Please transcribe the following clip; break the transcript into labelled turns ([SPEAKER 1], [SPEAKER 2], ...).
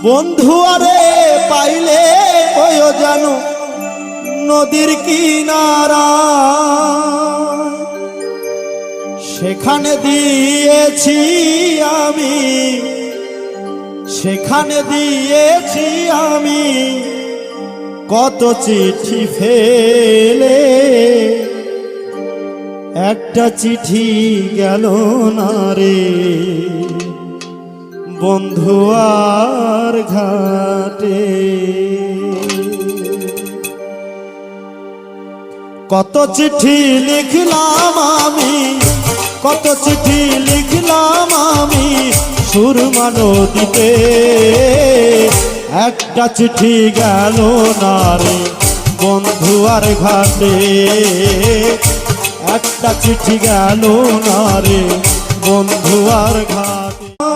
[SPEAKER 1] বন্ধু আরে পাইলে কয়ো জানো নদীর কিনারা, সেখানে দিয়েছি আমি, সেখানে দিয়েছি আমি কত চিঠি ফেলে, একটা চিঠি গেল না রে বন্ধু আর ঘাটে। কত চিঠি লিখলাম আমি, কত চিঠি লিখলাম আমি সুরমা নদীতে, একটা চিঠি গেল না রে বন্ধু আর ঘাটে, একটা চিঠি গেল না রে বন্ধু আর ঘাটে।